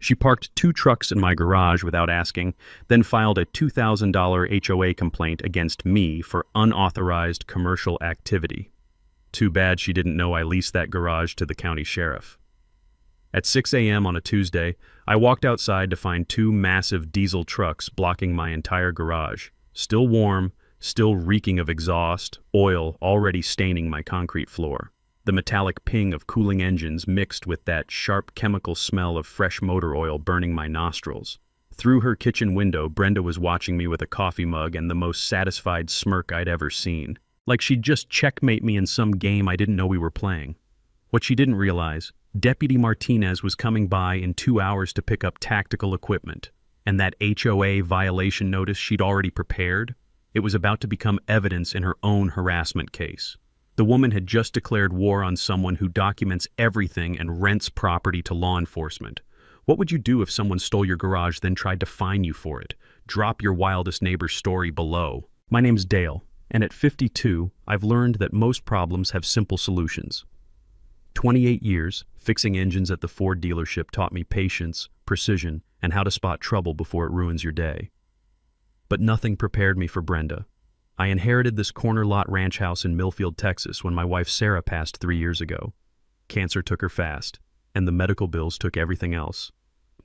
She parked 2 trucks in my garage without asking, then filed a $2,000 HOA complaint against me for unauthorized commercial activity. Too bad she didn't know I leased that garage to the county sheriff. At 6 a.m. on a Tuesday, I walked outside to find 2 massive diesel trucks blocking my entire garage. Still warm, still reeking of exhaust, oil already staining my concrete floor. The metallic ping of cooling engines mixed with that sharp chemical smell of fresh motor oil burning my nostrils. Through her kitchen window, Brenda was watching me with a coffee mug and the most satisfied smirk I'd ever seen. Like she'd just checkmate me in some game I didn't know we were playing. What she didn't realize, Deputy Martinez was coming by in 2 hours to pick up tactical equipment. And that HOA violation notice she'd already prepared, it was about to become evidence in her own harassment case. The woman had just declared war on someone who documents everything and rents property to law enforcement. What would you do if someone stole your garage then tried to fine you for it? Drop your wildest neighbor's story below. My name's Dale, and at 52, I've learned that most problems have simple solutions. 28 years, fixing engines at the Ford dealership taught me patience, precision, and how to spot trouble before it ruins your day. But nothing prepared me for Brenda. I inherited this corner lot ranch house in Millfield, Texas when my wife Sarah passed 3 years ago. Cancer took her fast, and the medical bills took everything else.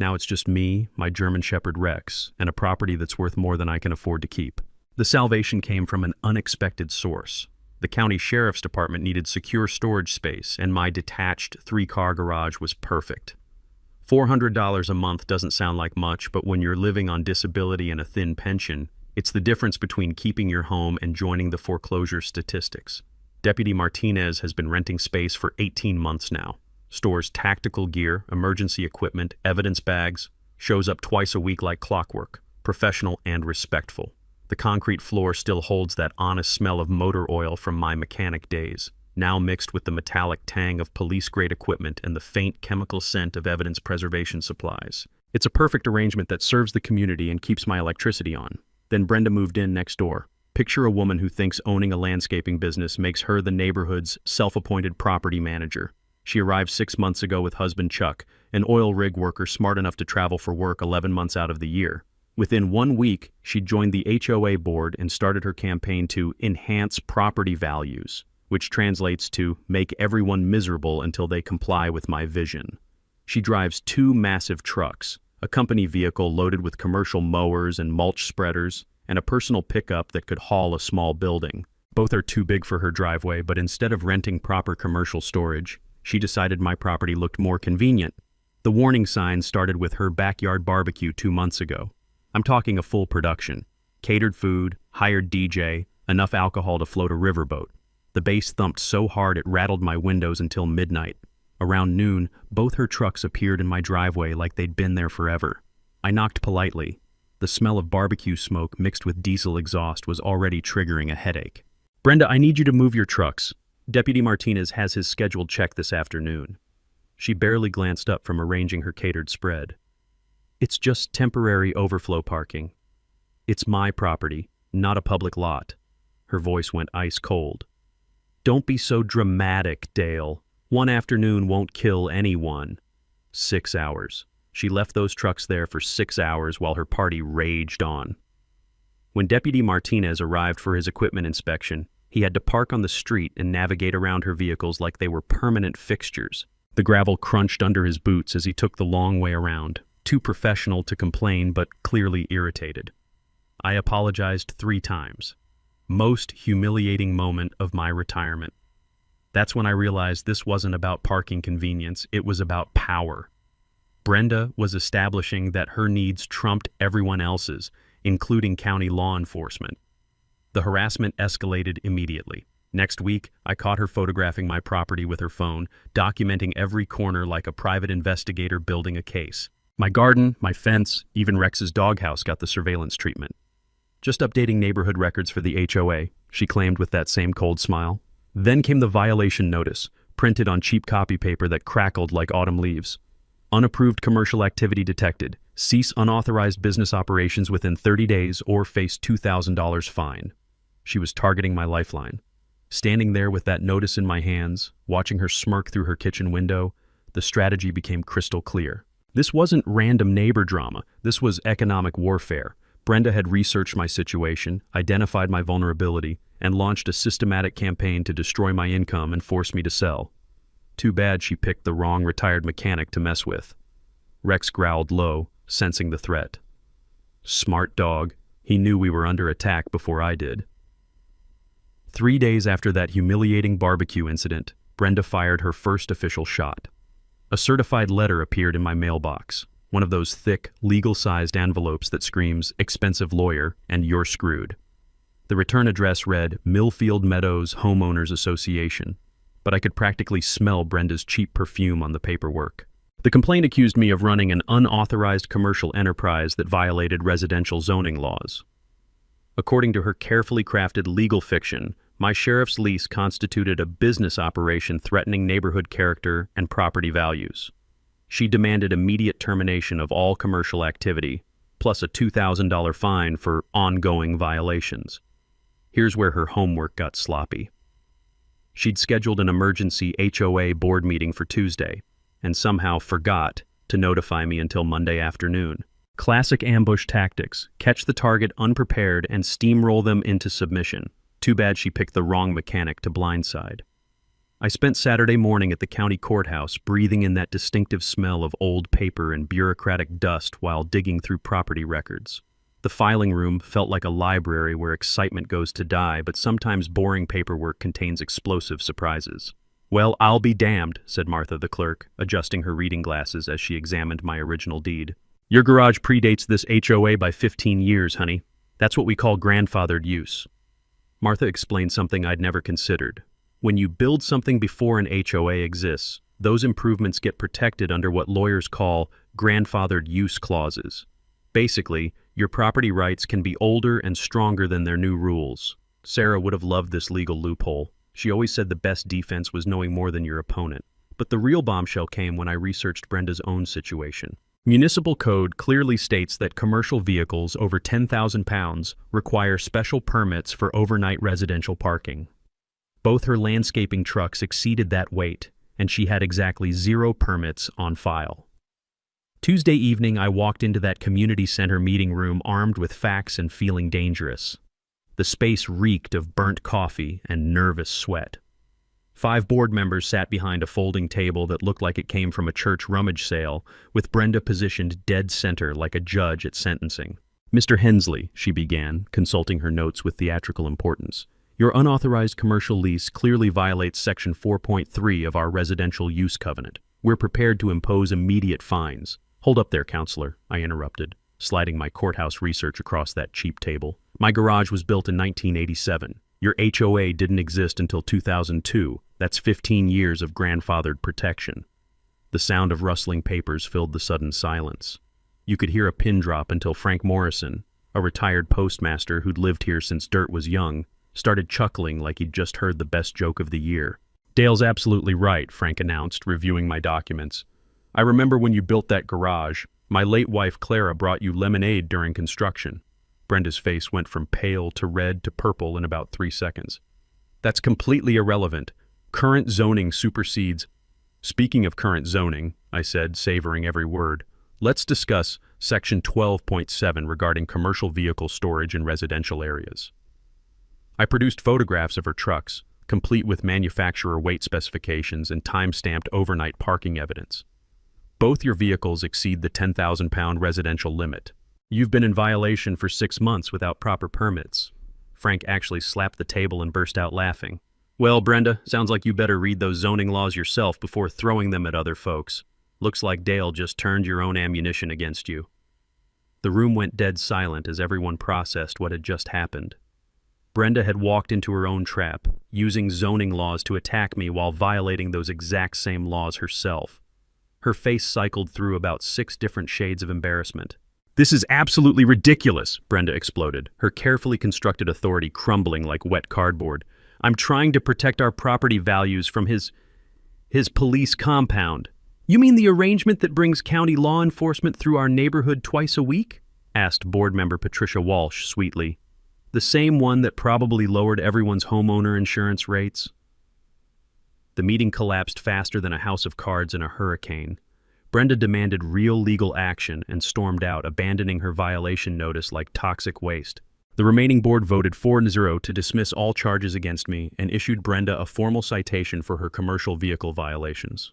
Now it's just me, my German Shepherd Rex, and a property that's worth more than I can afford to keep. The salvation came from an unexpected source. The county sheriff's department needed secure storage space, and my detached 3-car garage was perfect. $400 a month doesn't sound like much, but when you're living on disability and a thin pension, it's the difference between keeping your home and joining the foreclosure statistics. Deputy Martinez has been renting space for 18 months now. Stores tactical gear, emergency equipment, evidence bags, shows up twice a week like clockwork, professional and respectful. The concrete floor still holds that honest smell of motor oil from my mechanic days, now mixed with the metallic tang of police-grade equipment and the faint chemical scent of evidence preservation supplies. It's a perfect arrangement that serves the community and keeps my electricity on. Then Brenda moved in next door. Picture a woman who thinks owning a landscaping business makes her the neighborhood's self-appointed property manager. She arrived 6 months ago with husband Chuck, an oil rig worker smart enough to travel for work 11 months out of the year. Within 1 week, she joined the HOA board and started her campaign to enhance property values, which translates to make everyone miserable until they comply with my vision. She drives 2 massive trucks, a company vehicle loaded with commercial mowers and mulch spreaders, and a personal pickup that could haul a small building. Both are too big for her driveway, but instead of renting proper commercial storage, she decided my property looked more convenient. The warning signs started with her backyard barbecue 2 months ago. I'm talking a full production. Catered food, hired DJ, enough alcohol to float a riverboat. The bass thumped so hard it rattled my windows until midnight. Around noon, both her trucks appeared in my driveway like they'd been there forever. I knocked politely. The smell of barbecue smoke mixed with diesel exhaust was already triggering a headache. Brenda, I need you to move your trucks. Deputy Martinez has his scheduled check this afternoon. She barely glanced up from arranging her catered spread. It's just temporary overflow parking. It's my property, not a public lot. Her voice went ice cold. Don't be so dramatic, Dale. 1 afternoon won't kill anyone. 6 hours. She left those trucks there for 6 hours while her party raged on. When Deputy Martinez arrived for his equipment inspection, he had to park on the street and navigate around her vehicles like they were permanent fixtures. The gravel crunched under his boots as he took the long way around, too professional to complain but clearly irritated. I apologized 3 times. Most humiliating moment of my retirement. That's when I realized this wasn't about parking convenience, it was about power. Brenda was establishing that her needs trumped everyone else's, including county law enforcement. The harassment escalated immediately. Next week, I caught her photographing my property with her phone, documenting every corner like a private investigator building a case. My garden, my fence, even Rex's doghouse got the surveillance treatment. Just updating neighborhood records for the HOA, she claimed with that same cold smile. Then came the violation notice, printed on cheap copy paper that crackled like autumn leaves. Unapproved commercial activity detected. Cease unauthorized business operations within 30 days or face $2,000 fine. She was targeting my lifeline. Standing there with that notice in my hands, watching her smirk through her kitchen window, the strategy became crystal clear. This wasn't random neighbor drama. This was economic warfare. Brenda had researched my situation, identified my vulnerability, and launched a systematic campaign to destroy my income and force me to sell. Too bad she picked the wrong retired mechanic to mess with. Rex growled low, sensing the threat. Smart dog. He knew we were under attack before I did. 3 days after that humiliating barbecue incident, Brenda fired her first official shot. A certified letter appeared in my mailbox, one of those thick, legal-sized envelopes that screams, "Expensive lawyer," and "You're screwed." The return address read, Millfield Meadows Homeowners Association, but I could practically smell Brenda's cheap perfume on the paperwork. The complaint accused me of running an unauthorized commercial enterprise that violated residential zoning laws. According to her carefully crafted legal fiction, my sheriff's lease constituted a business operation threatening neighborhood character and property values. She demanded immediate termination of all commercial activity, plus a $2,000 fine for ongoing violations. Here's where her homework got sloppy. She'd scheduled an emergency HOA board meeting for Tuesday, and somehow forgot to notify me until Monday afternoon. Classic ambush tactics: catch the target unprepared and steamroll them into submission. Too bad she picked the wrong mechanic to blindside. I spent Saturday morning at the county courthouse breathing in that distinctive smell of old paper and bureaucratic dust while digging through property records. The filing room felt like a library where excitement goes to die, but sometimes boring paperwork contains explosive surprises. "Well, I'll be damned," said Martha the clerk, adjusting her reading glasses as she examined my original deed. "Your garage predates this HOA by 15 years, honey. That's what we call grandfathered use." Martha explained something I'd never considered. When you build something before an HOA exists, those improvements get protected under what lawyers call grandfathered use clauses. Basically, your property rights can be older and stronger than their new rules. Sarah would have loved this legal loophole. She always said the best defense was knowing more than your opponent. But the real bombshell came when I researched Brenda's own situation. Municipal code clearly states that commercial vehicles over 10,000 pounds require special permits for overnight residential parking. Both her landscaping trucks exceeded that weight, and she had exactly 0 permits on file. Tuesday evening, I walked into that community center meeting room armed with facts and feeling dangerous. The space reeked of burnt coffee and nervous sweat. 5 board members sat behind a folding table that looked like it came from a church rummage sale, with Brenda positioned dead center like a judge at sentencing. "Mr. Hensley," she began, consulting her notes with theatrical importance, "your unauthorized commercial lease clearly violates Section 4.3 of our residential use covenant. We're prepared to impose immediate fines." "Hold up there, counselor," I interrupted, sliding my courthouse research across that cheap table. "My garage was built in 1987. Your HOA didn't exist until 2002. That's 15 years of grandfathered protection." The sound of rustling papers filled the sudden silence. You could hear a pin drop until Frank Morrison, a retired postmaster who'd lived here since dirt was young, started chuckling like he'd just heard the best joke of the year. "Dale's absolutely right," Frank announced, reviewing my documents. "I remember when you built that garage. My late wife Clara brought you lemonade during construction." Brenda's face went from pale to red to purple in about 3 seconds. "That's completely irrelevant. Current zoning supersedes—" "Speaking of current zoning," I said, savoring every word, "let's discuss Section 12.7 regarding commercial vehicle storage in residential areas." I produced photographs of her trucks, complete with manufacturer weight specifications and time-stamped overnight parking evidence. "Both your vehicles exceed the 10,000-pound residential limit. You've been in violation for 6 months without proper permits." Frank actually slapped the table and burst out laughing. "Well, Brenda, sounds like you better read those zoning laws yourself before throwing them at other folks. Looks like Dale just turned your own ammunition against you." The room went dead silent as everyone processed what had just happened. Brenda had walked into her own trap, using zoning laws to attack me while violating those exact same laws herself. Her face cycled through about 6 different shades of embarrassment. "This is absolutely ridiculous," Brenda exploded, her carefully constructed authority crumbling like wet cardboard. "I'm trying to protect our property values from his police compound." "You mean the arrangement that brings county law enforcement through our neighborhood twice a week?" asked board member Patricia Walsh sweetly. "The same one that probably lowered everyone's homeowner insurance rates?" The meeting collapsed faster than a house of cards in a hurricane. Brenda demanded real legal action and stormed out, abandoning her violation notice like toxic waste. The remaining board voted 4-0 to dismiss all charges against me and issued Brenda a formal citation for her commercial vehicle violations.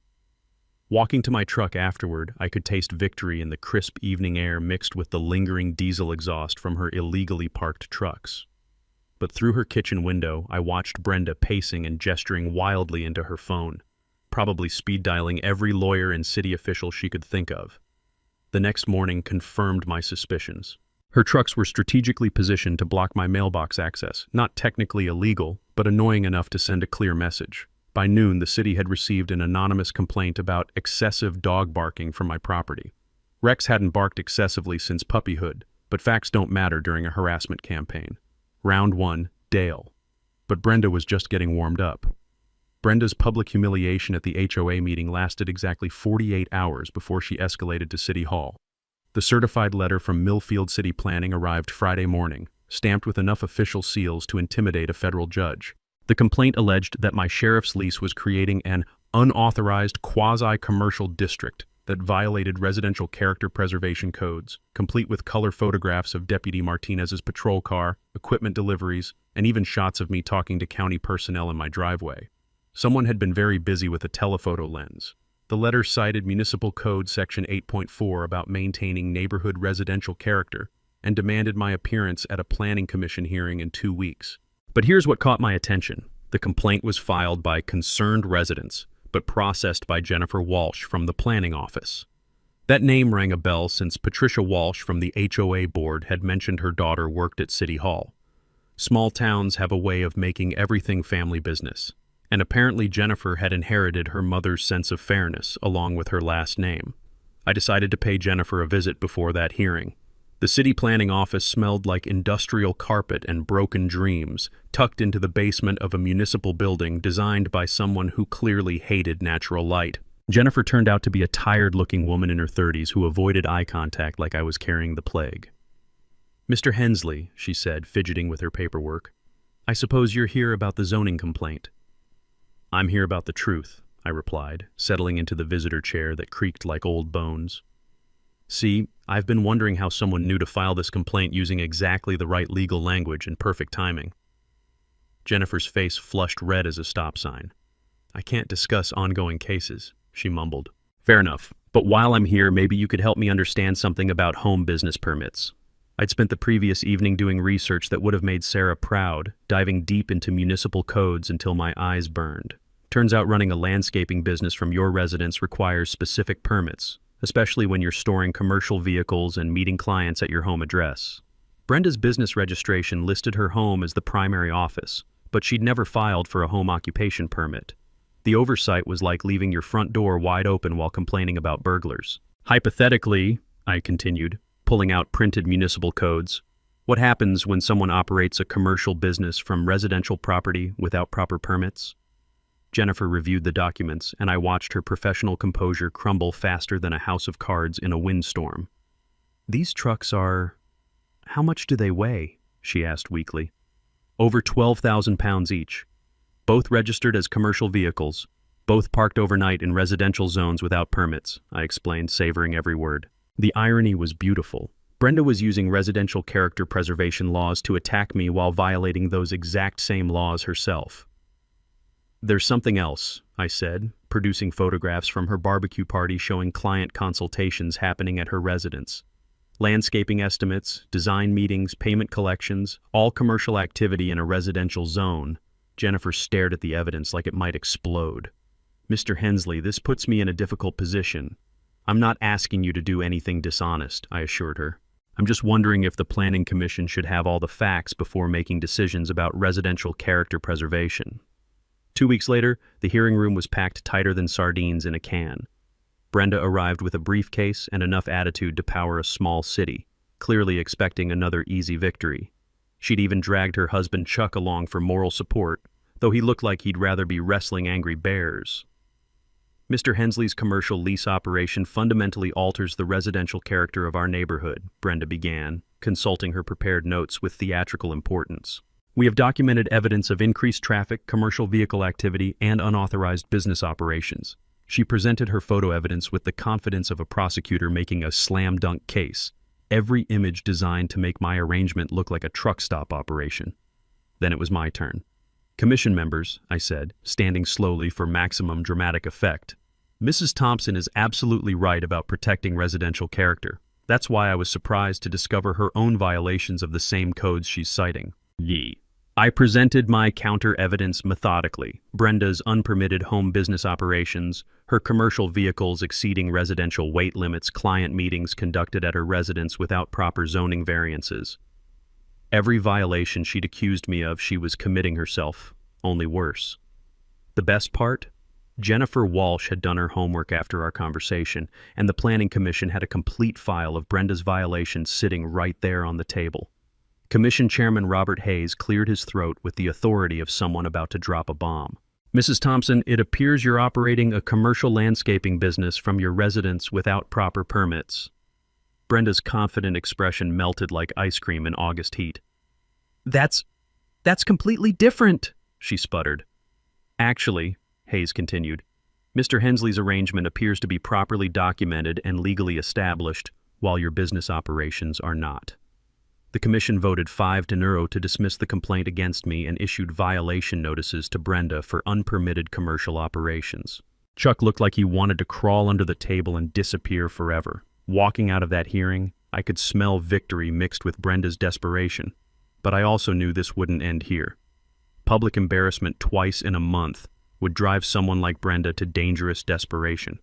Walking to my truck afterward, I could taste victory in the crisp evening air mixed with the lingering diesel exhaust from her illegally parked trucks. But through her kitchen window, I watched Brenda pacing and gesturing wildly into her phone, probably speed dialing every lawyer and city official she could think of. The next morning confirmed my suspicions. Her trucks were strategically positioned to block my mailbox access, not technically illegal, but annoying enough to send a clear message. By noon, the city had received an anonymous complaint about excessive dog barking from my property. Rex hadn't barked excessively since puppyhood, but facts don't matter during a harassment campaign. Round 1, Dale. But Brenda was just getting warmed up. Brenda's public humiliation at the HOA meeting lasted exactly 48 hours before she escalated to City Hall. The certified letter from Millfield City Planning arrived Friday morning, stamped with enough official seals to intimidate a federal judge. The complaint alleged that my sheriff's lease was creating an unauthorized quasi-commercial district that violated residential character preservation codes, complete with color photographs of Deputy Martinez's patrol car, equipment deliveries, and even shots of me talking to county personnel in my driveway. Someone had been very busy with a telephoto lens. The letter cited Municipal Code Section 8.4 about maintaining neighborhood residential character and demanded my appearance at a planning commission hearing in 2 weeks. But here's what caught my attention. The complaint was filed by concerned residents, but processed by Jennifer Walsh from the planning office. That name rang a bell since Patricia Walsh from the HOA board had mentioned her daughter worked at City Hall. Small towns have a way of making everything family business, and apparently Jennifer had inherited her mother's sense of fairness along with her last name. I decided to pay Jennifer a visit before that hearing. The city planning office smelled like industrial carpet and broken dreams, tucked into the basement of a municipal building designed by someone who clearly hated natural light. Jennifer turned out to be a tired-looking woman in her 30s who avoided eye contact like I was carrying the plague. "Mr. Hensley," she said, fidgeting with her paperwork, "I suppose you're here about the zoning complaint." "I'm here about the truth," I replied, settling into the visitor chair that creaked like old bones. "See, I've been wondering how someone knew to file this complaint using exactly the right legal language and perfect timing." Jennifer's face flushed red as a stop sign. "I can't discuss ongoing cases," she mumbled. "Fair enough, but while I'm here, maybe you could help me understand something about home business permits." I'd spent the previous evening doing research that would have made Sarah proud, diving deep into municipal codes until my eyes burned. Turns out running a landscaping business from your residence requires specific permits, especially when you're storing commercial vehicles and meeting clients at your home address. Brenda's business registration listed her home as the primary office, but she'd never filed for a home occupation permit. The oversight was like leaving your front door wide open while complaining about burglars. "Hypothetically," I continued, pulling out printed municipal codes, "what happens when someone operates a commercial business from residential property without proper permits?" Jennifer reviewed the documents, and I watched her professional composure crumble faster than a house of cards in a windstorm. "These trucks are... how much do they weigh?" she asked weakly. "Over 12,000 pounds each. Both registered as commercial vehicles, both parked overnight in residential zones without permits," I explained, savoring every word. The irony was beautiful. Brenda was using residential character preservation laws to attack me while violating those exact same laws herself. "There's something else," I said, producing photographs from her barbecue party showing client consultations happening at her residence. Landscaping estimates, design meetings, payment collections, all commercial activity in a residential zone. Jennifer stared at the evidence like it might explode. "Mr. Hensley, this puts me in a difficult position. I'm not asking you to do anything dishonest," I assured her. "I'm just wondering if the Planning Commission should have all the facts before making decisions about residential character preservation." 2 weeks later, the hearing room was packed tighter than sardines in a can. Brenda arrived with a briefcase and enough attitude to power a small city, clearly expecting another easy victory. She'd even dragged her husband Chuck along for moral support, though he looked like he'd rather be wrestling angry bears. "Mr. Hensley's commercial lease operation fundamentally alters the residential character of our neighborhood," Brenda began, consulting her prepared notes with theatrical importance. "We have documented evidence of increased traffic, commercial vehicle activity, and unauthorized business operations. She presented her photo evidence with the confidence of a prosecutor making a slam-dunk case, every image designed to make my arrangement look like a truck stop operation. Then it was my turn. "Commission members," I said, standing slowly for maximum dramatic effect. "Mrs. Thompson is absolutely right about protecting residential character. That's why I was surprised to discover her own violations of the same codes she's citing." I presented my counter-evidence methodically: Brenda's unpermitted home business operations, her commercial vehicles exceeding residential weight limits, client meetings conducted at her residence without proper zoning variances. Every violation she'd accused me of, she was committing herself, only worse. The best part? Jennifer Walsh had done her homework after our conversation, and the Planning Commission had a complete file of Brenda's violations sitting right there on the table. Commission Chairman Robert Hayes cleared his throat with the authority of someone about to drop a bomb. "Mrs. Thompson, it appears you're operating a commercial landscaping business from your residence without proper permits." Brenda's confident expression melted like ice cream in August heat. That's completely different," she sputtered. "Actually," Hayes continued, "Mr. Hensley's arrangement appears to be properly documented and legally established, while your business operations are not." The commission voted 5-0 to dismiss the complaint against me and issued violation notices to Brenda for unpermitted commercial operations. Chuck looked like he wanted to crawl under the table and disappear forever. Walking out of that hearing, I could smell victory mixed with Brenda's desperation. But I also knew this wouldn't end here. Public embarrassment twice in a month would drive someone like Brenda to dangerous desperation.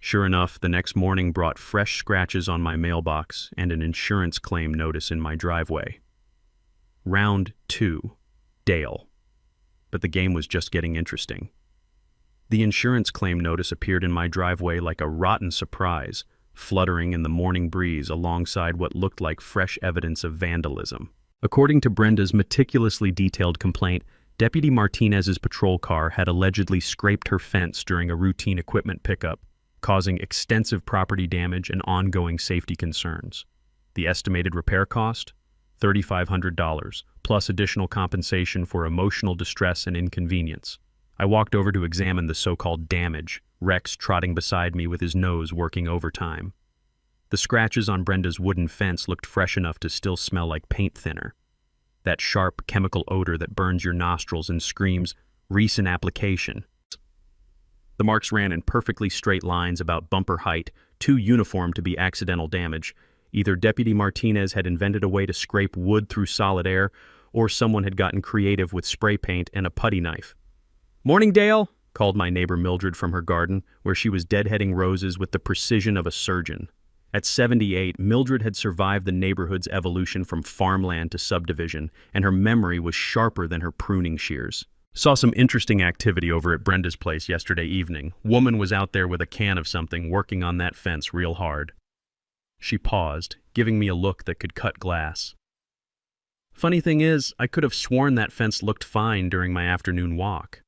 Sure enough, the next morning brought fresh scratches on my mailbox and an insurance claim notice in my driveway. Round 2. Dale. But the game was just getting interesting. The insurance claim notice appeared in my driveway like a rotten surprise, fluttering in the morning breeze alongside what looked like fresh evidence of vandalism. According to Brenda's meticulously detailed complaint, Deputy Martinez's patrol car had allegedly scraped her fence during a routine equipment pickup, causing extensive property damage and ongoing safety concerns. The estimated repair cost? $3,500, plus additional compensation for emotional distress and inconvenience. I walked over to examine the so-called damage, Rex trotting beside me with his nose working overtime. The scratches on Brenda's wooden fence looked fresh enough to still smell like paint thinner. That sharp chemical odor that burns your nostrils and screams, "recent application." The marks ran in perfectly straight lines about bumper height, too uniform to be accidental damage. Either Deputy Martinez had invented a way to scrape wood through solid air, or someone had gotten creative with spray paint and a putty knife. "Morning, Dale," called my neighbor Mildred from her garden, where she was deadheading roses with the precision of a surgeon. At 78, Mildred had survived the neighborhood's evolution from farmland to subdivision, and her memory was sharper than her pruning shears. "Saw some interesting activity over at Brenda's place yesterday evening. Woman was out there with a can of something, working on that fence real hard." She paused, giving me a look that could cut glass. "Funny thing is, I could have sworn that fence looked fine during my afternoon walk."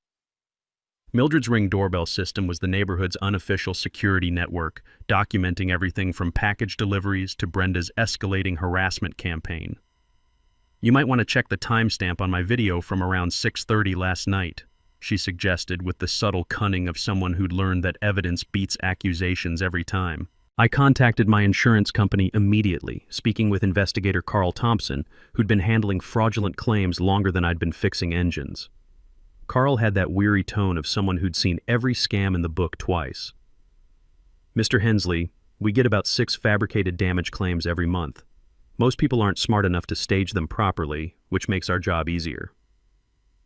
Mildred's Ring doorbell system was the neighborhood's unofficial security network, documenting everything from package deliveries to Brenda's escalating harassment campaign. "You might want to check the timestamp on my video from around 6:30 last night," she suggested with the subtle cunning of someone who'd learned that evidence beats accusations every time. I contacted my insurance company immediately, speaking with investigator Carl Thompson, who'd been handling fraudulent claims longer than I'd been fixing engines. Carl had that weary tone of someone who'd seen every scam in the book twice. "Mr. Hensley, we get about 6 fabricated damage claims every month. Most people aren't smart enough to stage them properly, which makes our job easier."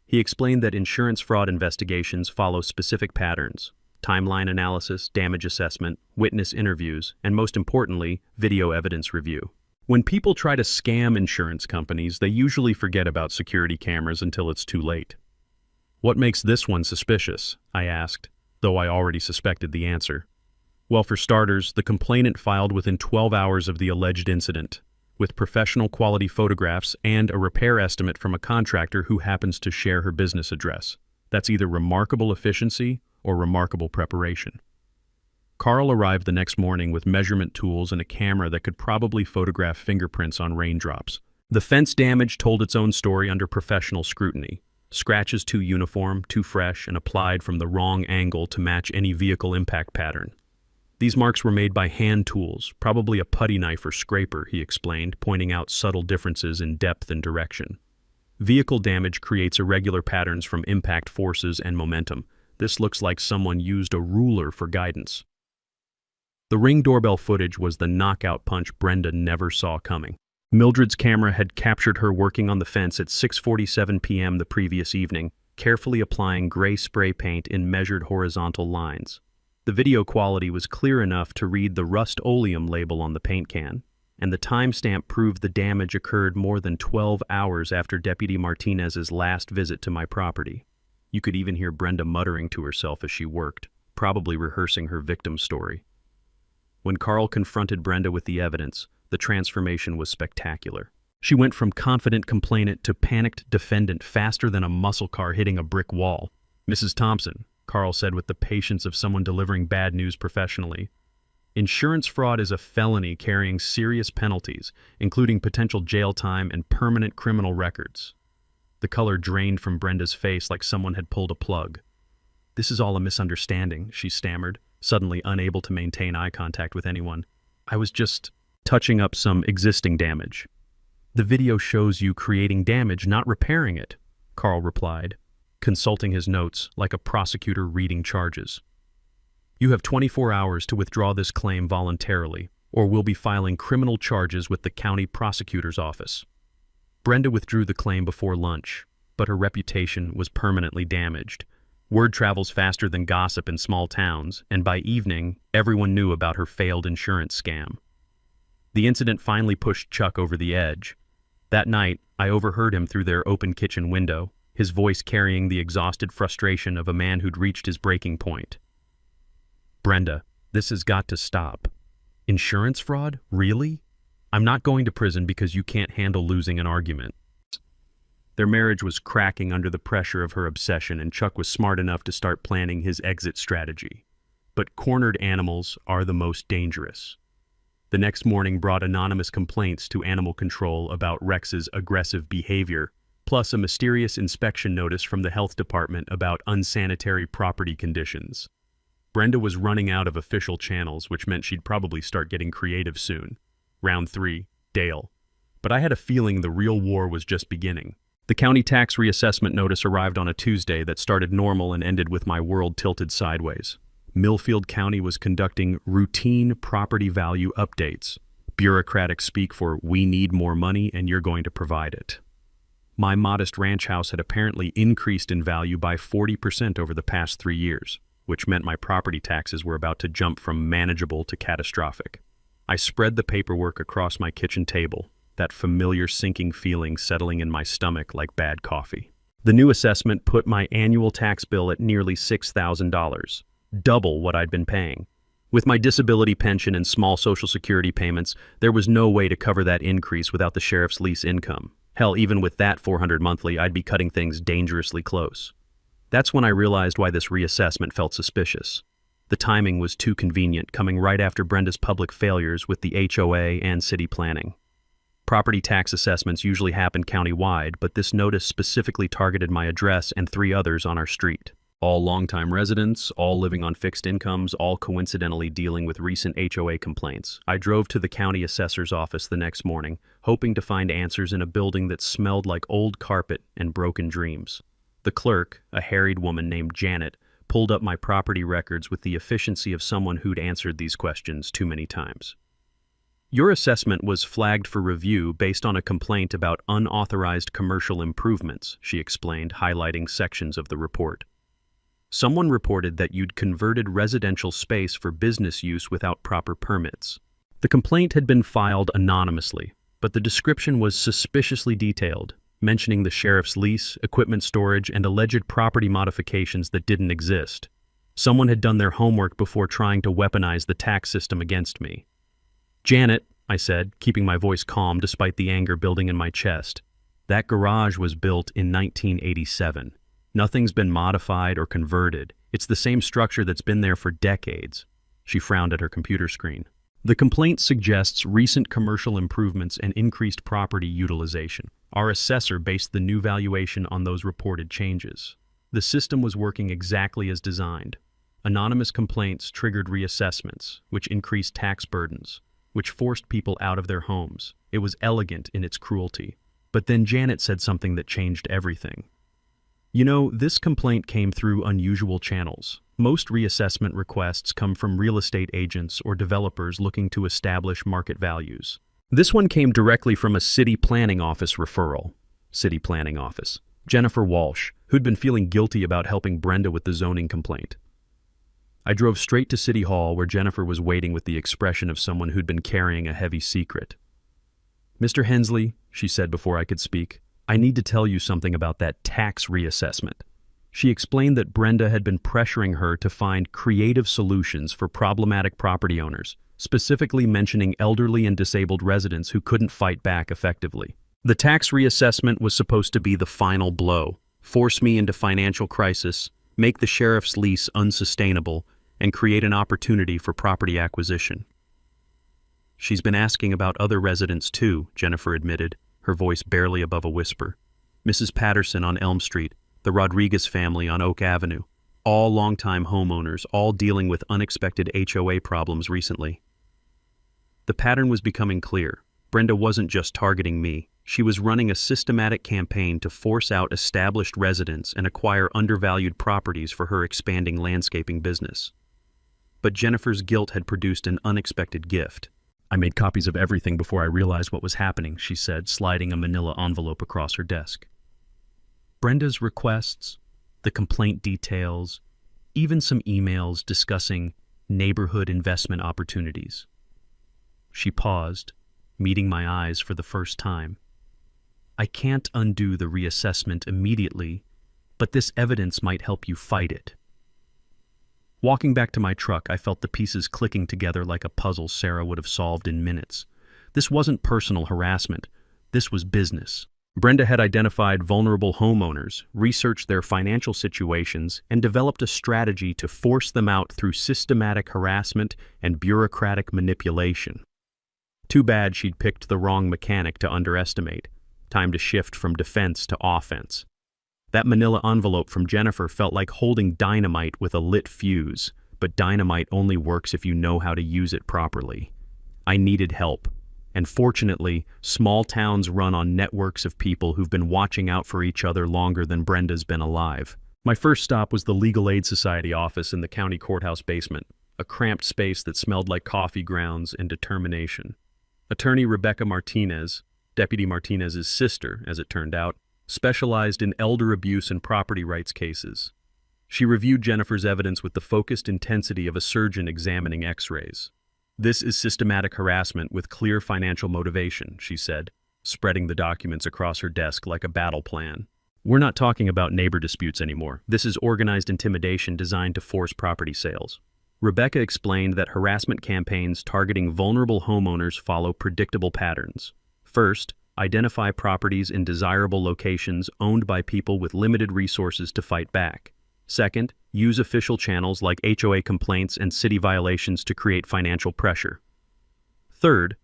He explained that insurance fraud investigations follow specific patterns: timeline analysis, damage assessment, witness interviews, and most importantly, video evidence review. When people try to scam insurance companies, they usually forget about security cameras until it's too late. "What makes this one suspicious?" I asked, though I already suspected the answer. "Well, for starters, the complainant filed within 12 hours of the alleged incident, with professional quality photographs and a repair estimate from a contractor who happens to share her business address. That's either remarkable efficiency or remarkable preparation." Carl arrived the next morning with measurement tools and a camera that could probably photograph fingerprints on raindrops. The fence damage told its own story under professional scrutiny. Scratches too uniform, too fresh, and applied from the wrong angle to match any vehicle impact pattern. These marks were made by hand tools, probably a putty knife or scraper, he explained, pointing out subtle differences in depth and direction. Vehicle damage creates irregular patterns from impact forces and momentum. This looks like someone used a ruler for guidance. The Ring doorbell footage was the knockout punch Brenda never saw coming. Mildred's camera had captured her working on the fence at 6:47 p.m. the previous evening, carefully applying gray spray paint in measured horizontal lines. The video quality was clear enough to read the Rust-Oleum label on the paint can, and the timestamp proved the damage occurred more than 12 hours after Deputy Martinez's last visit to my property. You could even hear Brenda muttering to herself as she worked, probably rehearsing her victim's story. When Carl confronted Brenda with the evidence, the transformation was spectacular. She went from confident complainant to panicked defendant faster than a muscle car hitting a brick wall. "Mrs. Thompson," Carl said with the patience of someone delivering bad news professionally, "insurance fraud is a felony carrying serious penalties, including potential jail time and permanent criminal records." The color drained from Brenda's face like someone had pulled a plug. "This is all a misunderstanding," she stammered, suddenly unable to maintain eye contact with anyone. "I was just touching up some existing damage." "The video shows you creating damage, not repairing it," Carl replied, consulting his notes like a prosecutor reading charges. "You have 24 hours to withdraw this claim voluntarily, or we'll be filing criminal charges with the county prosecutor's office." Brenda withdrew the claim before lunch, but her reputation was permanently damaged. Word travels faster than gossip in small towns, and by evening, everyone knew about her failed insurance scam. The incident finally pushed Chuck over the edge. That night, I overheard him through their open kitchen window, his voice carrying the exhausted frustration of a man who'd reached his breaking point. "Brenda, this has got to stop. Insurance fraud? Really? I'm not going to prison because you can't handle losing an argument." Their marriage was cracking under the pressure of her obsession, and Chuck was smart enough to start planning his exit strategy. But cornered animals are the most dangerous. The next morning brought anonymous complaints to animal control about Rex's aggressive behavior, plus a mysterious inspection notice from the health department about unsanitary property conditions. Brenda was running out of official channels, which meant she'd probably start getting creative soon. Round 3, Dale. But I had a feeling the real war was just beginning. The county tax reassessment notice arrived on a Tuesday that started normal and ended with my world tilted sideways. Millfield County was conducting routine property value updates. Bureaucratic speak for "we need more money and you're going to provide it." My modest ranch house had apparently increased in value by 40% over the past 3 years, which meant my property taxes were about to jump from manageable to catastrophic. I spread the paperwork across my kitchen table, that familiar sinking feeling settling in my stomach like bad coffee. The new assessment put my annual tax bill at nearly $6,000. Double what I'd been paying. With my disability pension and small Social Security payments, there was no way to cover that increase without the sheriff's lease income. Hell, even with that $400 monthly, I'd be cutting things dangerously close. That's when I realized why this reassessment felt suspicious. The timing was too convenient, coming right after Brenda's public failures with the HOA and city planning. Property tax assessments usually happen countywide, but this notice specifically targeted my address and 3 others on our street. All longtime residents, all living on fixed incomes, all coincidentally dealing with recent HOA complaints. I drove to the county assessor's office the next morning, hoping to find answers in a building that smelled like old carpet and broken dreams. The clerk, a harried woman named Janet, pulled up my property records with the efficiency of someone who'd answered these questions too many times. "Your assessment was flagged for review based on a complaint about unauthorized commercial improvements," she explained, highlighting sections of the report. "Someone reported that you'd converted residential space for business use without proper permits." The complaint had been filed anonymously, but the description was suspiciously detailed, mentioning the sheriff's lease, equipment storage, and alleged property modifications that didn't exist. Someone had done their homework before trying to weaponize the tax system against me. "Janet," I said, keeping my voice calm despite the anger building in my chest, "that garage was built in 1987. Nothing's been modified or converted. It's the same structure that's been there for decades." She frowned at her computer screen. "The complaint suggests recent commercial improvements and increased property utilization. Our assessor based the new valuation on those reported changes. The system was working exactly as designed. Anonymous complaints triggered reassessments, which increased tax burdens, which forced people out of their homes. It was elegant in its cruelty. But then Janet said something that changed everything. You know, this complaint came through unusual channels. Most reassessment requests come from real estate agents or developers looking to establish market values. This one came directly from a city planning office referral. City planning office. Jennifer Walsh, who'd been feeling guilty about helping Brenda with the zoning complaint. I drove straight to City Hall where Jennifer was waiting with the expression of someone who'd been carrying a heavy secret. "Mr. Hensley," she said before I could speak, "I need to tell you something about that tax reassessment." She explained that Brenda had been pressuring her to find creative solutions for problematic property owners, specifically mentioning elderly and disabled residents who couldn't fight back effectively. The tax reassessment was supposed to be the final blow, force me into financial crisis, make the sheriff's lease unsustainable, and create an opportunity for property acquisition. "She's been asking about other residents too," Jennifer admitted, her voice barely above a whisper. "Mrs. Patterson on Elm Street, the Rodriguez family on Oak Avenue, all longtime homeowners, all dealing with unexpected HOA problems recently." The pattern was becoming clear. Brenda wasn't just targeting me. She was running a systematic campaign to force out established residents and acquire undervalued properties for her expanding landscaping business. But Jennifer's guilt had produced an unexpected gift. "I made copies of everything before I realized what was happening," she said, sliding a manila envelope across her desk. Brenda's requests, the complaint details, even some emails discussing neighborhood investment opportunities. She paused, meeting my eyes for the first time. "I can't undo the reassessment immediately, but this evidence might help you fight it." Walking back to my truck, I felt the pieces clicking together like a puzzle Sarah would have solved in minutes. This wasn't personal harassment. This was business. Brenda had identified vulnerable homeowners, researched their financial situations, and developed a strategy to force them out through systematic harassment and bureaucratic manipulation. Too bad she'd picked the wrong mechanic to underestimate. Time to shift from defense to offense. That manila envelope from Jennifer felt like holding dynamite with a lit fuse, but dynamite only works if you know how to use it properly. I needed help, and fortunately, small towns run on networks of people who've been watching out for each other longer than Brenda's been alive. My first stop was the Legal Aid Society office in the county courthouse basement, a cramped space that smelled like coffee grounds and determination. Attorney Rebecca Martinez, Deputy Martinez's sister, as it turned out, specialized in elder abuse and property rights cases. She reviewed Jennifer's evidence with the focused intensity of a surgeon examining x-rays. "This is systematic harassment with clear financial motivation," she said, spreading the documents across her desk like a battle plan. "We're not talking about neighbor disputes anymore. This is organized intimidation designed to force property sales." Rebecca explained that harassment campaigns targeting vulnerable homeowners follow predictable patterns. First, identify properties in desirable locations owned by people with limited resources to fight back. Second, use official channels like HOA complaints and city violations to create financial pressure. Third,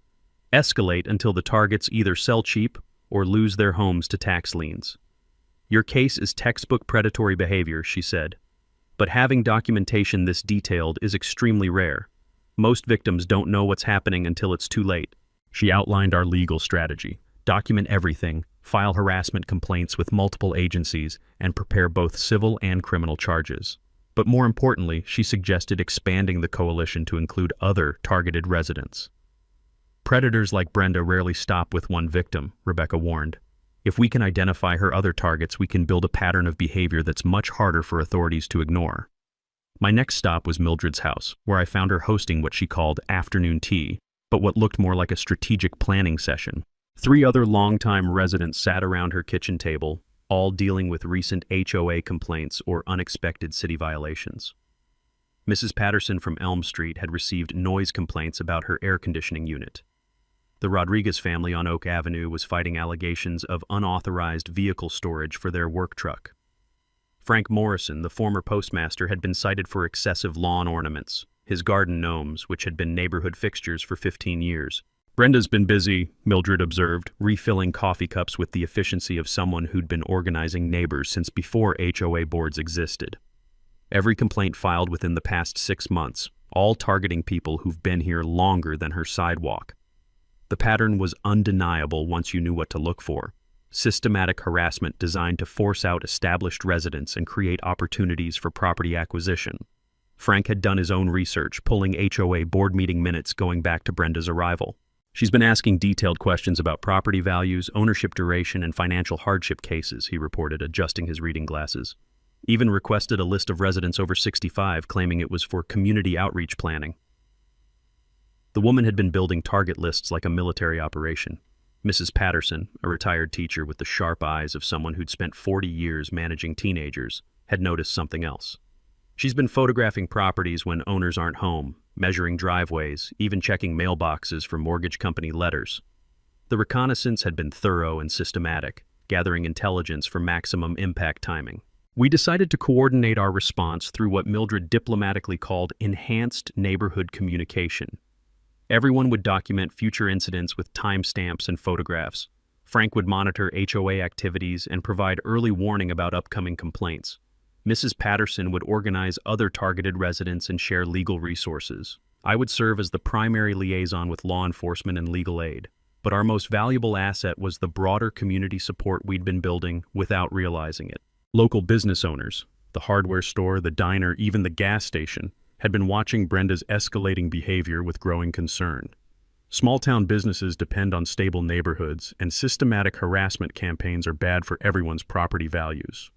escalate until the targets either sell cheap or lose their homes to tax liens. "Your case is textbook predatory behavior," she said. "But having documentation this detailed is extremely rare. Most victims don't know what's happening until it's too late." She outlined our legal strategy. Document everything, file harassment complaints with multiple agencies, and prepare both civil and criminal charges. But more importantly, she suggested expanding the coalition to include other targeted residents. "Predators like Brenda rarely stop with one victim," Rebecca warned. "If we can identify her other targets, we can build a pattern of behavior that's much harder for authorities to ignore." My next stop was Mildred's house, where I found her hosting what she called afternoon tea, but what looked more like a strategic planning session. 3 other longtime residents sat around her kitchen table, all dealing with recent HOA complaints or unexpected city violations. Mrs. Patterson from Elm Street had received noise complaints about her air conditioning unit. The Rodriguez family on Oak Avenue was fighting allegations of unauthorized vehicle storage for their work truck. Frank Morrison, the former postmaster, had been cited for excessive lawn ornaments, his garden gnomes, which had been neighborhood fixtures for 15 years. Brenda's been busy, Mildred observed, refilling coffee cups with the efficiency of someone who'd been organizing neighbors since before HOA boards existed. Every complaint filed within the past 6 months, all targeting people who've been here longer than her sidewalk. The pattern was undeniable once you knew what to look for. Systematic harassment designed to force out established residents and create opportunities for property acquisition. Frank had done his own research, pulling HOA board meeting minutes going back to Brenda's arrival. She's been asking detailed questions about property values, ownership duration, and financial hardship cases, he reported, adjusting his reading glasses. Even requested a list of residents over 65, claiming it was for community outreach planning. The woman had been building target lists like a military operation. Mrs. Patterson, a retired teacher with the sharp eyes of someone who'd spent 40 years managing teenagers, had noticed something else. She's been photographing properties when owners aren't home, measuring driveways, even checking mailboxes for mortgage company letters. The reconnaissance had been thorough and systematic, gathering intelligence for maximum impact timing. We decided to coordinate our response through what Mildred diplomatically called enhanced neighborhood communication. Everyone would document future incidents with timestamps and photographs. Frank would monitor HOA activities and provide early warning about upcoming complaints. Mrs. Patterson would organize other targeted residents and share legal resources. I would serve as the primary liaison with law enforcement and legal aid. But our most valuable asset was the broader community support we'd been building without realizing it. Local business owners, the hardware store, the diner, even the gas station, had been watching Brenda's escalating behavior with growing concern. Small-town businesses depend on stable neighborhoods, and systematic harassment campaigns are bad for everyone's property values.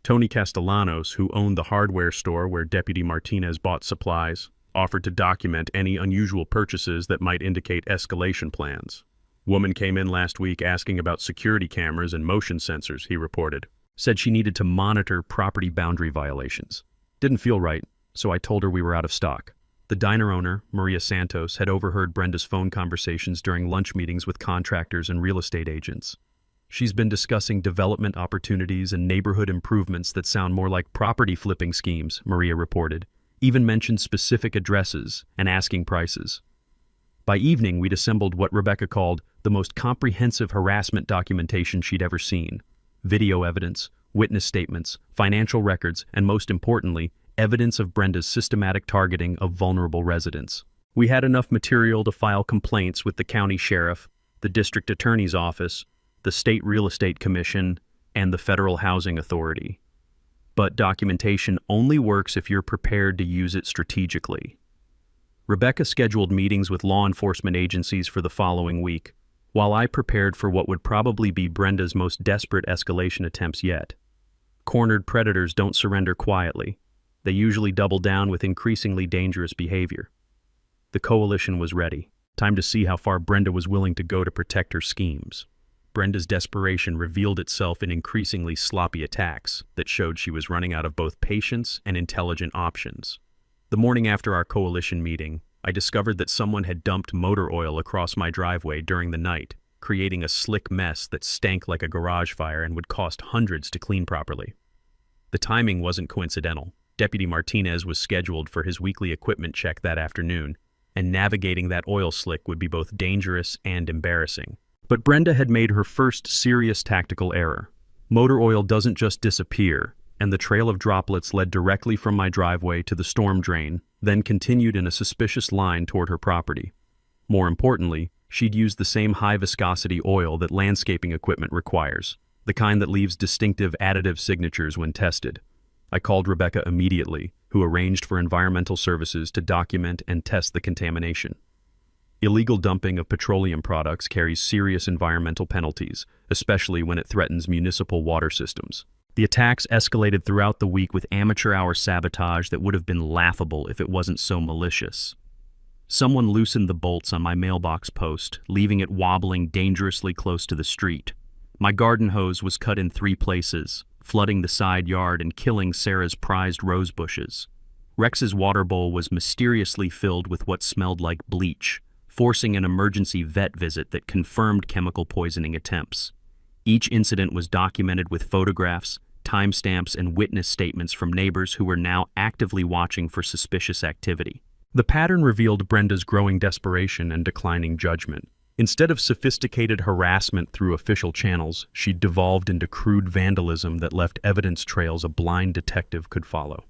Tony Castellanos, who owned the hardware store where Deputy Martinez bought supplies, offered to document any unusual purchases that might indicate escalation plans. Woman came in last week asking about security cameras and motion sensors, he reported. Said she needed to monitor property boundary violations. Didn't feel right, so I told her we were out of stock. The diner owner, Maria Santos, had overheard Brenda's phone conversations during lunch meetings with contractors and real estate agents. She's been discussing development opportunities and neighborhood improvements that sound more like property flipping schemes, Maria reported, even mentioned specific addresses and asking prices. By evening, we'd assembled what Rebecca called the most comprehensive harassment documentation she'd ever seen. Video evidence, witness statements, financial records, and most importantly, evidence of Brenda's systematic targeting of vulnerable residents. We had enough material to file complaints with the county sheriff, the district attorney's office, the State Real Estate Commission, and the Federal Housing Authority. But documentation only works if you're prepared to use it strategically. Rebecca scheduled meetings with law enforcement agencies for the following week, while I prepared for what would probably be Brenda's most desperate escalation attempts yet. Cornered predators don't surrender quietly. They usually double down with increasingly dangerous behavior. The coalition was ready. Time to see how far Brenda was willing to go to protect her schemes. Brenda's desperation revealed itself in increasingly sloppy attacks that showed she was running out of both patience and intelligent options. The morning after our coalition meeting, I discovered that someone had dumped motor oil across my driveway during the night, creating a slick mess that stank like a garage fire and would cost hundreds to clean properly. The timing wasn't coincidental. Deputy Martinez was scheduled for his weekly equipment check that afternoon, and navigating that oil slick would be both dangerous and embarrassing. But Brenda had made her first serious tactical error. Motor oil doesn't just disappear, and the trail of droplets led directly from my driveway to the storm drain, then continued in a suspicious line toward her property. More importantly, she'd used the same high-viscosity oil that landscaping equipment requires, the kind that leaves distinctive additive signatures when tested. I called Rebecca immediately, who arranged for environmental services to document and test the contamination. Illegal dumping of petroleum products carries serious environmental penalties, especially when it threatens municipal water systems. The attacks escalated throughout the week with amateur hour sabotage that would have been laughable if it wasn't so malicious. Someone loosened the bolts on my mailbox post, leaving it wobbling dangerously close to the street. My garden hose was cut in 3 places, flooding the side yard and killing Sarah's prized rose bushes. Rex's water bowl was mysteriously filled with what smelled like bleach, forcing an emergency vet visit that confirmed chemical poisoning attempts. Each incident was documented with photographs, timestamps, and witness statements from neighbors who were now actively watching for suspicious activity. The pattern revealed Brenda's growing desperation and declining judgment. Instead of sophisticated harassment through official channels, she devolved into crude vandalism that left evidence trails a blind detective could follow.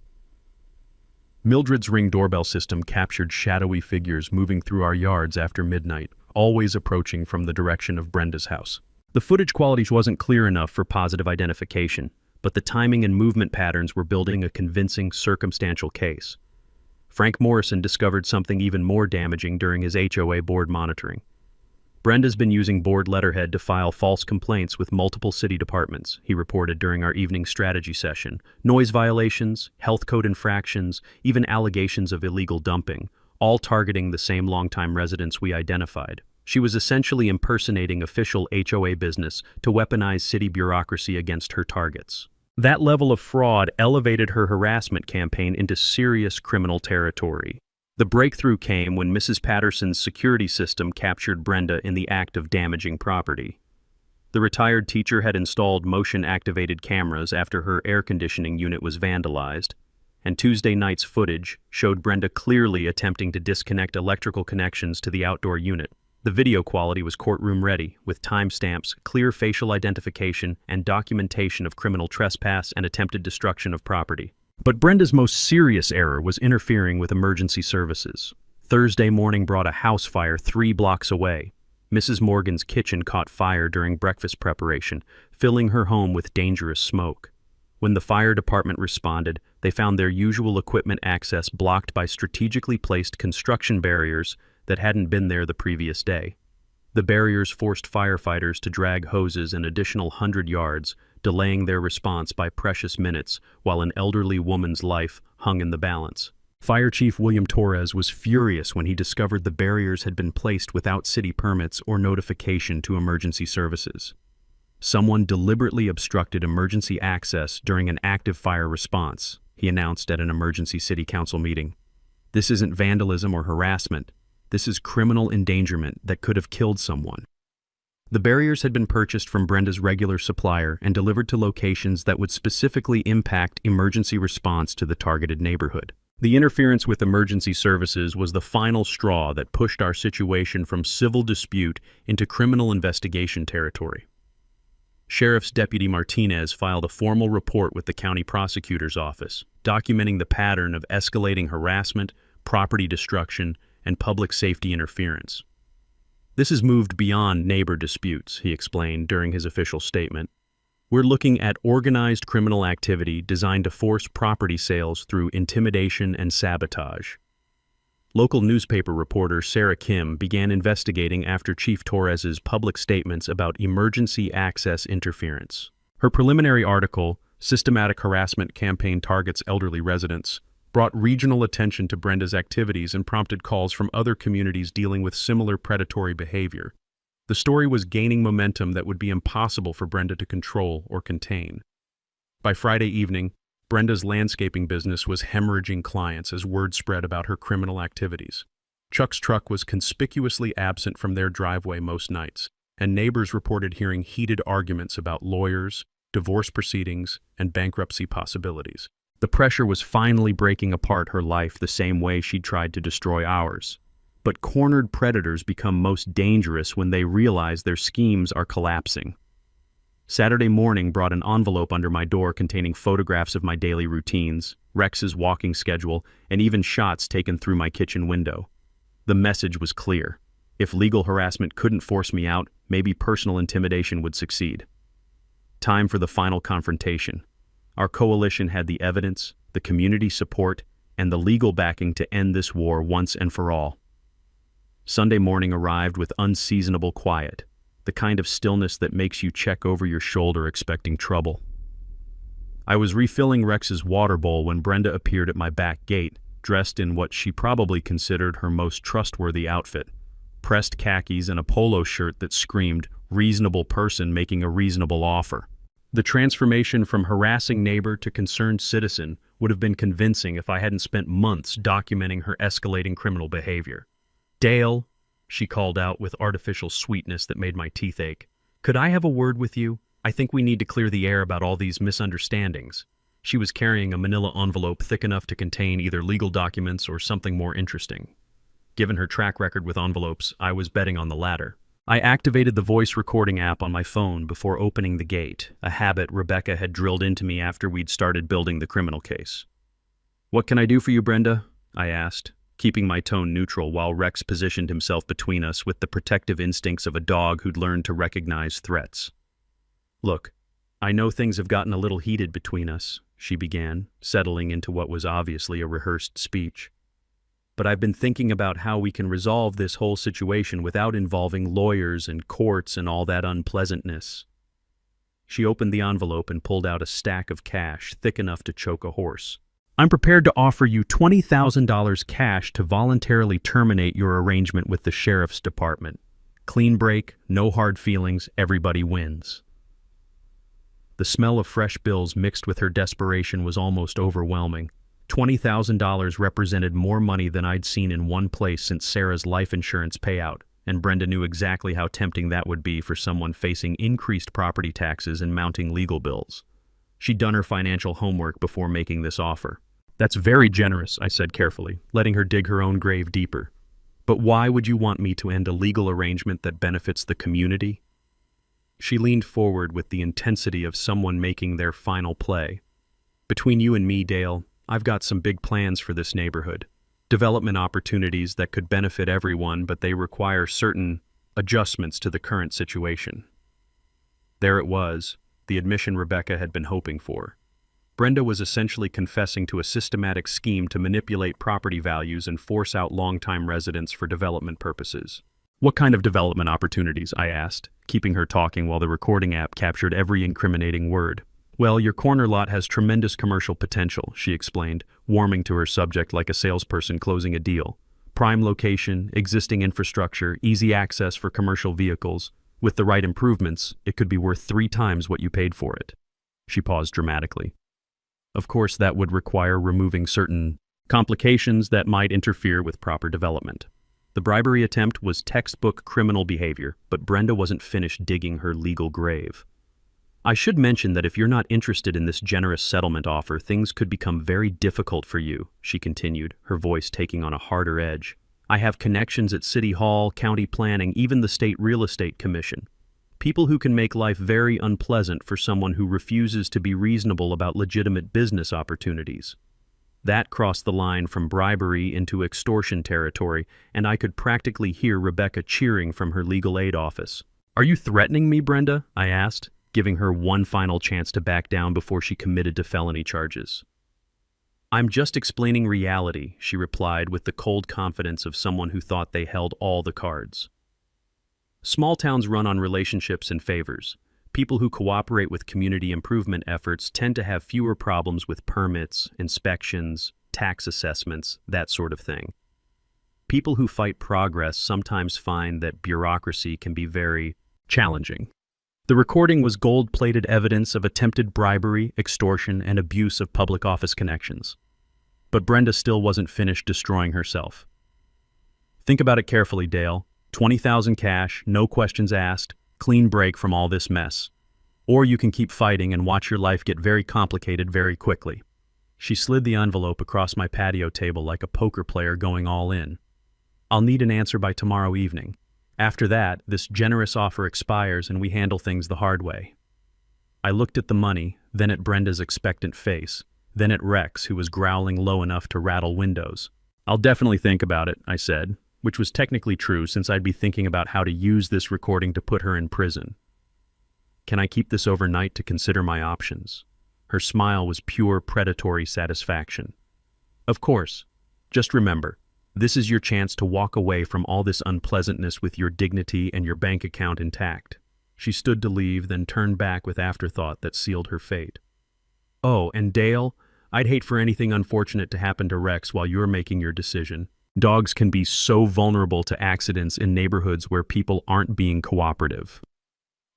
Mildred's Ring doorbell system captured shadowy figures moving through our yards after midnight, always approaching from the direction of Brenda's house. The footage quality wasn't clear enough for positive identification, but the timing and movement patterns were building a convincing circumstantial case. Frank Morrison discovered something even more damaging during his HOA board monitoring. Brenda's been using board letterhead to file false complaints with multiple city departments, he reported during our evening strategy session. Noise violations, health code infractions, even allegations of illegal dumping, all targeting the same longtime residents we identified. She was essentially impersonating official HOA business to weaponize city bureaucracy against her targets. That level of fraud elevated her harassment campaign into serious criminal territory. The breakthrough came when Mrs. Patterson's security system captured Brenda in the act of damaging property. The retired teacher had installed motion-activated cameras after her air conditioning unit was vandalized, and Tuesday night's footage showed Brenda clearly attempting to disconnect electrical connections to the outdoor unit. The video quality was courtroom-ready, with timestamps, clear facial identification, and documentation of criminal trespass and attempted destruction of property. But Brenda's most serious error was interfering with emergency services. Thursday morning brought a house fire 3 blocks away. Mrs. Morgan's kitchen caught fire during breakfast preparation, filling her home with dangerous smoke. When the fire department responded, they found their usual equipment access blocked by strategically placed construction barriers that hadn't been there the previous day. The barriers forced firefighters to drag hoses an additional 100 yards, delaying their response by precious minutes while an elderly woman's life hung in the balance. Fire Chief William Torres was furious when he discovered the barriers had been placed without city permits or notification to emergency services. Someone deliberately obstructed emergency access during an active fire response, he announced at an emergency city council meeting. This isn't vandalism or harassment. This is criminal endangerment that could have killed someone. The barriers had been purchased from Brenda's regular supplier and delivered to locations that would specifically impact emergency response to the targeted neighborhood. The interference with emergency services was the final straw that pushed our situation from civil dispute into criminal investigation territory. Sheriff's Deputy Martinez filed a formal report with the county prosecutor's office, documenting the pattern of escalating harassment, property destruction, and public safety interference. This has moved beyond neighbor disputes, he explained during his official statement. We're looking at organized criminal activity designed to force property sales through intimidation and sabotage. Local newspaper reporter Sarah Kim began investigating after Chief Torres's public statements about emergency access interference. Her preliminary article, Systematic Harassment Campaign Targets Elderly Residents, brought regional attention to Brenda's activities and prompted calls from other communities dealing with similar predatory behavior. The story was gaining momentum that would be impossible for Brenda to control or contain. By Friday evening, Brenda's landscaping business was hemorrhaging clients as word spread about her criminal activities. Chuck's truck was conspicuously absent from their driveway most nights, and neighbors reported hearing heated arguments about lawyers, divorce proceedings, and bankruptcy possibilities. The pressure was finally breaking apart her life the same way she'd tried to destroy ours. But cornered predators become most dangerous when they realize their schemes are collapsing. Saturday morning brought an envelope under my door containing photographs of my daily routines, Rex's walking schedule, and even shots taken through my kitchen window. The message was clear. If legal harassment couldn't force me out, maybe personal intimidation would succeed. Time for the final confrontation. Our coalition had the evidence, the community support, and the legal backing to end this war once and for all. Sunday morning arrived with unseasonable quiet, the kind of stillness that makes you check over your shoulder expecting trouble. I was refilling Rex's water bowl when Brenda appeared at my back gate, dressed in what she probably considered her most trustworthy outfit, pressed khakis and a polo shirt that screamed, "Reasonable person making a reasonable offer." The transformation from harassing neighbor to concerned citizen would have been convincing if I hadn't spent months documenting her escalating criminal behavior. "Dale," she called out with artificial sweetness that made my teeth ache, "could I have a word with you? I think we need to clear the air about all these misunderstandings." She was carrying a manila envelope thick enough to contain either legal documents or something more interesting. Given her track record with envelopes, I was betting on the latter. I activated the voice recording app on my phone before opening the gate, a habit Rebecca had drilled into me after we'd started building the criminal case. "What can I do for you, Brenda?" I asked, keeping my tone neutral while Rex positioned himself between us with the protective instincts of a dog who'd learned to recognize threats. "Look, I know things have gotten a little heated between us," she began, settling into what was obviously a rehearsed speech. "But I've been thinking about how we can resolve this whole situation without involving lawyers and courts and all that unpleasantness." She opened the envelope and pulled out a stack of cash thick enough to choke a horse. "I'm prepared to offer you $20,000 cash to voluntarily terminate your arrangement with the sheriff's department. Clean break, no hard feelings, everybody wins." The smell of fresh bills mixed with her desperation was almost overwhelming. $20,000 represented more money than I'd seen in one place since Sarah's life insurance payout, and Brenda knew exactly how tempting that would be for someone facing increased property taxes and mounting legal bills. She'd done her financial homework before making this offer. "That's very generous," I said carefully, letting her dig her own grave deeper. "But why would you want me to end a legal arrangement that benefits the community?" She leaned forward with the intensity of someone making their final play. "Between you and me, Dale, I've got some big plans for this neighborhood. Development opportunities that could benefit everyone, but they require certain adjustments to the current situation." There it was, the admission Rebecca had been hoping for. Brenda was essentially confessing to a systematic scheme to manipulate property values and force out longtime residents for development purposes. "What kind of development opportunities?" I asked, keeping her talking while the recording app captured every incriminating word. "Well, your corner lot has tremendous commercial potential," she explained, warming to her subject like a salesperson closing a deal. "Prime location, existing infrastructure, easy access for commercial vehicles. With the right improvements, it could be worth 3 times what you paid for it." She paused dramatically. "Of course, that would require removing certain complications that might interfere with proper development." The bribery attempt was textbook criminal behavior, but Brenda wasn't finished digging her legal grave. "I should mention that if you're not interested in this generous settlement offer, things could become very difficult for you," she continued, her voice taking on a harder edge. "I have connections at City Hall, County Planning, even the State Real Estate Commission. People who can make life very unpleasant for someone who refuses to be reasonable about legitimate business opportunities." That crossed the line from bribery into extortion territory, and I could practically hear Rebecca cheering from her legal aid office. "Are you threatening me, Brenda?" I asked, giving her one final chance to back down before she committed to felony charges. "I'm just explaining reality," she replied with the cold confidence of someone who thought they held all the cards. "Small towns run on relationships and favors. People who cooperate with community improvement efforts tend to have fewer problems with permits, inspections, tax assessments, that sort of thing. People who fight progress sometimes find that bureaucracy can be very challenging." The recording was gold-plated evidence of attempted bribery, extortion, and abuse of public office connections. But Brenda still wasn't finished destroying herself. "Think about it carefully, Dale. 20,000 cash, no questions asked, clean break from all this mess. Or you can keep fighting and watch your life get very complicated very quickly." She slid the envelope across my patio table like a poker player going all in. "I'll need an answer by tomorrow evening. After that, this generous offer expires and we handle things the hard way." I looked at the money, then at Brenda's expectant face, then at Rex, who was growling low enough to rattle windows. "I'll definitely think about it," I said, which was technically true since I'd be thinking about how to use this recording to put her in prison. "Can I keep this overnight to consider my options?" Her smile was pure predatory satisfaction. "Of course. Just remember, this is your chance to walk away from all this unpleasantness with your dignity and your bank account intact." She stood to leave, then turned back with afterthought that sealed her fate. "Oh, and Dale, I'd hate for anything unfortunate to happen to Rex while you're making your decision. Dogs can be so vulnerable to accidents in neighborhoods where people aren't being cooperative."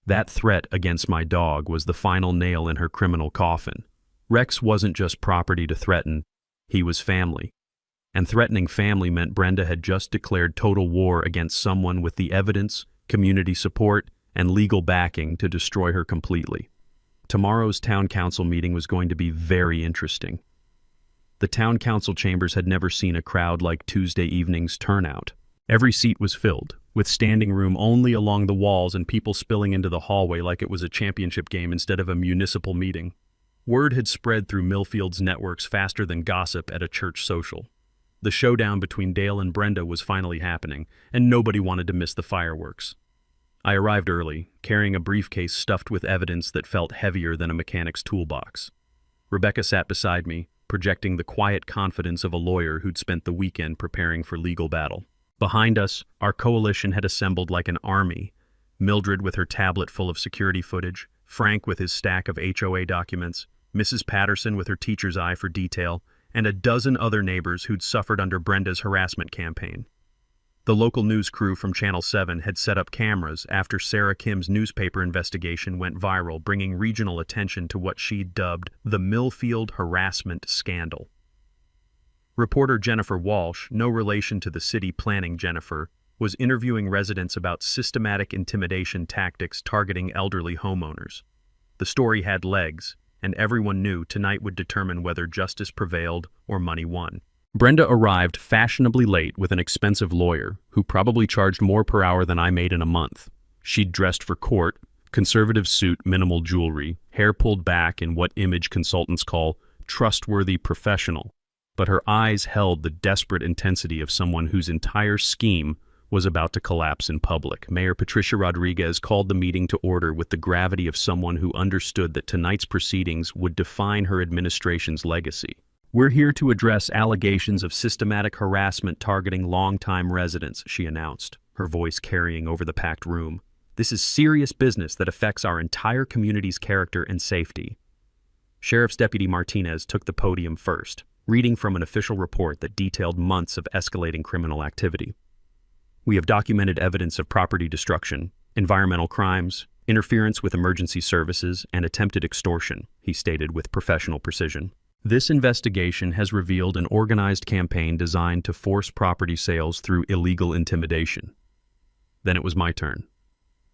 That threat against my dog was the final nail in her criminal coffin. Rex wasn't just property to threaten, he was family. And threatening family meant Brenda had just declared total war against someone with the evidence, community support, and legal backing to destroy her completely. Tomorrow's town council meeting was going to be very interesting. The town council chambers had never seen a crowd like Tuesday evening's turnout. Every seat was filled, with standing room only along the walls and people spilling into the hallway like it was a championship game instead of a municipal meeting. Word had spread through Millfield's networks faster than gossip at a church social. The showdown between Dale and Brenda was finally happening, and nobody wanted to miss the fireworks. I arrived early, carrying a briefcase stuffed with evidence that felt heavier than a mechanic's toolbox. Rebecca sat beside me, projecting the quiet confidence of a lawyer who'd spent the weekend preparing for legal battle. Behind us, our coalition had assembled like an army. Mildred with her tablet full of security footage, Frank with his stack of HOA documents, Mrs. Patterson with her teacher's eye for detail, and a dozen other neighbors who'd suffered under Brenda's harassment campaign. The local news crew from Channel 7 had set up cameras after Sarah Kim's newspaper investigation went viral, bringing regional attention to what she'd dubbed the Millfield harassment scandal. Reporter Jennifer Walsh, no relation to the city planning Jennifer, was interviewing residents about systematic intimidation tactics targeting elderly homeowners. The story had legs, and everyone knew tonight would determine whether justice prevailed or money won. Brenda arrived fashionably late with an expensive lawyer who probably charged more per hour than I made in a month. She'd dressed for court, conservative suit, minimal jewelry, hair pulled back in what image consultants call trustworthy professional. But her eyes held the desperate intensity of someone whose entire scheme was about to collapse in public. Mayor Patricia Rodriguez called the meeting to order with the gravity of someone who understood that tonight's proceedings would define her administration's legacy. "We're here to address allegations of systematic harassment targeting longtime residents," she announced, her voice carrying over the packed room. "This is serious business that affects our entire community's character and safety." Sheriff's Deputy Martinez took the podium first, reading from an official report that detailed months of escalating criminal activity. "We have documented evidence of property destruction, environmental crimes, interference with emergency services, and attempted extortion," he stated with professional precision. "This investigation has revealed an organized campaign designed to force property sales through illegal intimidation." Then it was my turn.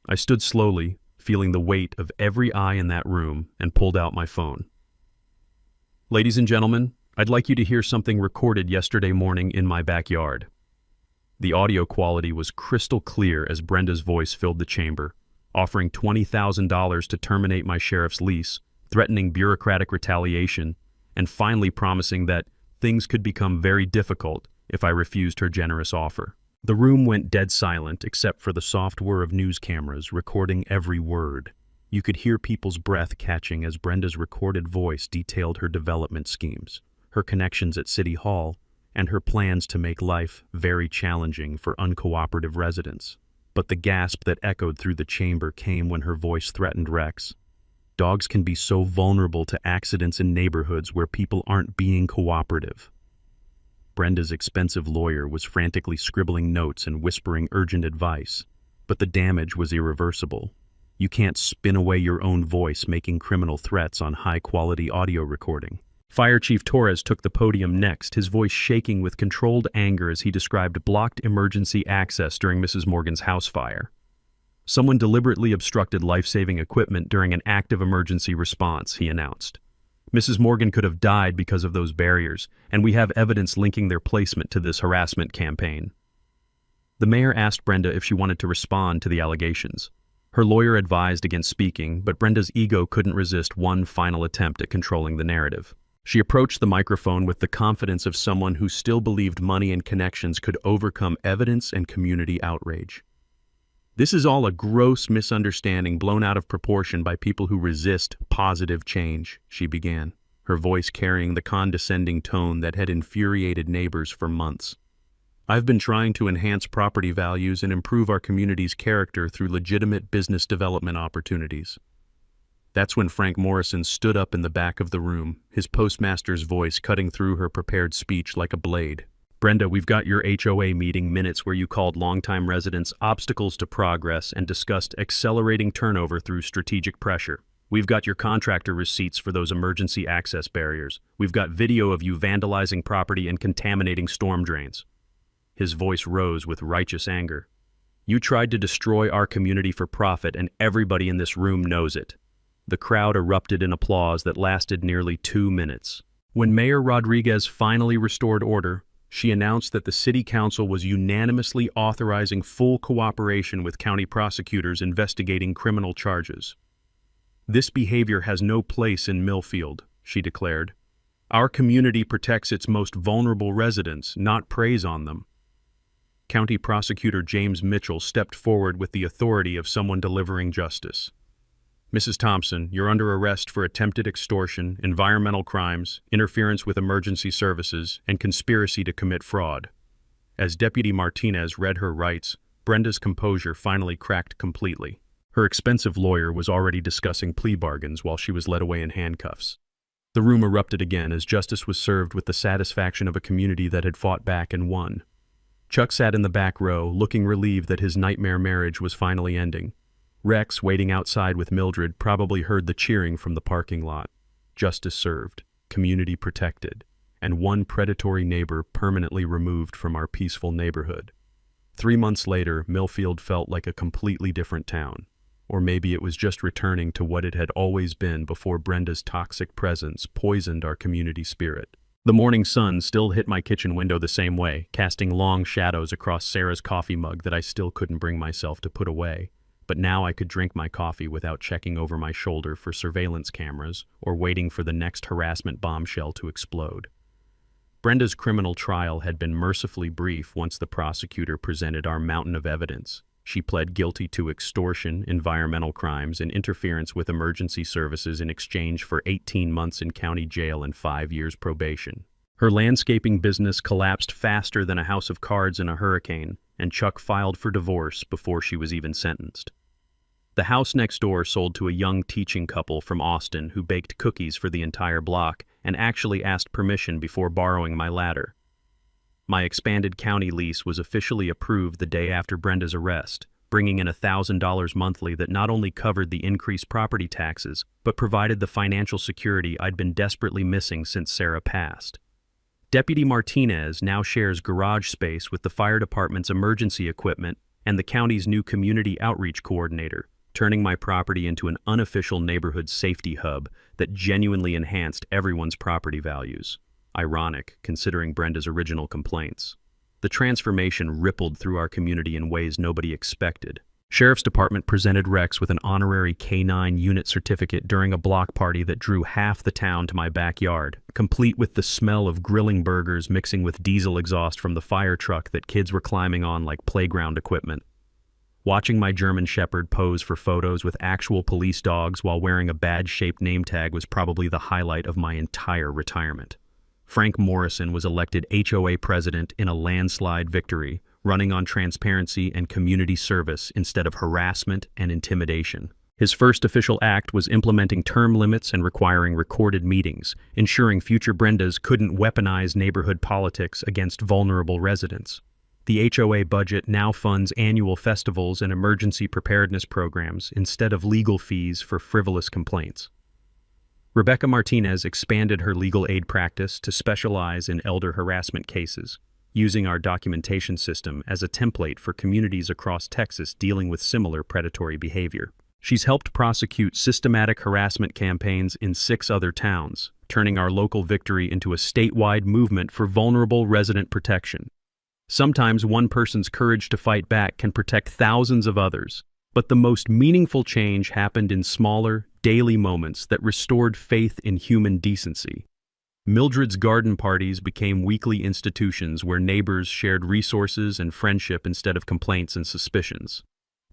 I stood slowly, feeling the weight of every eye in that room, and pulled out my phone. "Ladies and gentlemen, I'd like you to hear something recorded yesterday morning in my backyard." The audio quality was crystal clear as Brenda's voice filled the chamber, offering $20,000 to terminate my sheriff's lease, threatening bureaucratic retaliation, and finally promising that things could become very difficult if I refused her generous offer. The room went dead silent except for the soft whir of news cameras recording every word. You could hear people's breath catching as Brenda's recorded voice detailed her development schemes, her connections at City Hall, and her plans to make life very challenging for uncooperative residents. But the gasp that echoed through the chamber came when her voice threatened Rex. Dogs can be so vulnerable to accidents in neighborhoods where people aren't being cooperative. Brenda's expensive lawyer was frantically scribbling notes and whispering urgent advice, but the damage was irreversible. You can't spin away your own voice making criminal threats on high-quality audio recording. Fire Chief Torres took the podium next, his voice shaking with controlled anger as he described blocked emergency access during Mrs. Morgan's house fire. "Someone deliberately obstructed life-saving equipment during an active emergency response," he announced. "Mrs. Morgan could have died because of those barriers, and we have evidence linking their placement to this harassment campaign." The mayor asked Brenda if she wanted to respond to the allegations. Her lawyer advised against speaking, but Brenda's ego couldn't resist one final attempt at controlling the narrative. She approached the microphone with the confidence of someone who still believed money and connections could overcome evidence and community outrage. "This is all a gross misunderstanding blown out of proportion by people who resist positive change," she began, her voice carrying the condescending tone that had infuriated neighbors for months. "I've been trying to enhance property values and improve our community's character through legitimate business development opportunities." That's when Frank Morrison stood up in the back of the room, his postmaster's voice cutting through her prepared speech like a blade. "Brenda, we've got your HOA meeting minutes where you called longtime residents obstacles to progress and discussed accelerating turnover through strategic pressure. We've got your contractor receipts for those emergency access barriers. We've got video of you vandalizing property and contaminating storm drains." His voice rose with righteous anger. "You tried to destroy our community for profit, and everybody in this room knows it." The crowd erupted in applause that lasted nearly 2 minutes. When Mayor Rodriguez finally restored order, She announced that the city council was unanimously authorizing full cooperation with county prosecutors investigating criminal charges. "This behavior has no place in Millfield," she declared. "Our community protects its most vulnerable residents, not preys on them." County Prosecutor James Mitchell stepped forward with the authority of someone delivering justice. "Mrs. Thompson, you're under arrest for attempted extortion, environmental crimes, interference with emergency services, and conspiracy to commit fraud." As Deputy Martinez read her rights, Brenda's composure finally cracked completely. Her expensive lawyer was already discussing plea bargains while she was led away in handcuffs. The room erupted again as justice was served with the satisfaction of a community that had fought back and won. Chuck sat in the back row, looking relieved that his nightmare marriage was finally ending. Rex, waiting outside with Mildred, probably heard the cheering from the parking lot. Justice served, community protected, and one predatory neighbor permanently removed from our peaceful neighborhood. 3 months later, Millfield felt like a completely different town. Or maybe it was just returning to what it had always been before Brenda's toxic presence poisoned our community spirit. The morning sun still hit my kitchen window the same way, casting long shadows across Sarah's coffee mug that I still couldn't bring myself to put away. But now I could drink my coffee without checking over my shoulder for surveillance cameras or waiting for the next harassment bombshell to explode. Brenda's criminal trial had been mercifully brief once the prosecutor presented our mountain of evidence. She pled guilty to extortion, environmental crimes, and interference with emergency services in exchange for 18 months in county jail and 5 years probation. Her landscaping business collapsed faster than a house of cards in a hurricane, and Chuck filed for divorce before she was even sentenced. The house next door sold to a young teaching couple from Austin who baked cookies for the entire block and actually asked permission before borrowing my ladder. My expanded county lease was officially approved the day after Brenda's arrest, bringing in $1,000 monthly that not only covered the increased property taxes, but provided the financial security I'd been desperately missing since Sarah passed. Deputy Martinez now shares garage space with the fire department's emergency equipment and the county's new community outreach coordinator, turning my property into an unofficial neighborhood safety hub that genuinely enhanced everyone's property values. Ironic, considering Brenda's original complaints. The transformation rippled through our community in ways nobody expected. Sheriff's Department presented Rex with an honorary K-9 unit certificate during a block party that drew half the town to my backyard, complete with the smell of grilling burgers mixing with diesel exhaust from the fire truck that kids were climbing on like playground equipment. Watching my German Shepherd pose for photos with actual police dogs while wearing a badge-shaped name tag was probably the highlight of my entire retirement. Frank Morrison was elected HOA president in a landslide victory, running on transparency and community service instead of harassment and intimidation. His first official act was implementing term limits and requiring recorded meetings, ensuring future Brendas couldn't weaponize neighborhood politics against vulnerable residents. The HOA budget now funds annual festivals and emergency preparedness programs instead of legal fees for frivolous complaints. Rebecca Martinez expanded her legal aid practice to specialize in elder harassment cases, using our documentation system as a template for communities across Texas dealing with similar predatory behavior. She's helped prosecute systematic harassment campaigns in 6 other towns, turning our local victory into a statewide movement for vulnerable resident protection. Sometimes one person's courage to fight back can protect thousands of others, but the most meaningful change happened in smaller, daily moments that restored faith in human decency. Mildred's garden parties became weekly institutions where neighbors shared resources and friendship instead of complaints and suspicions.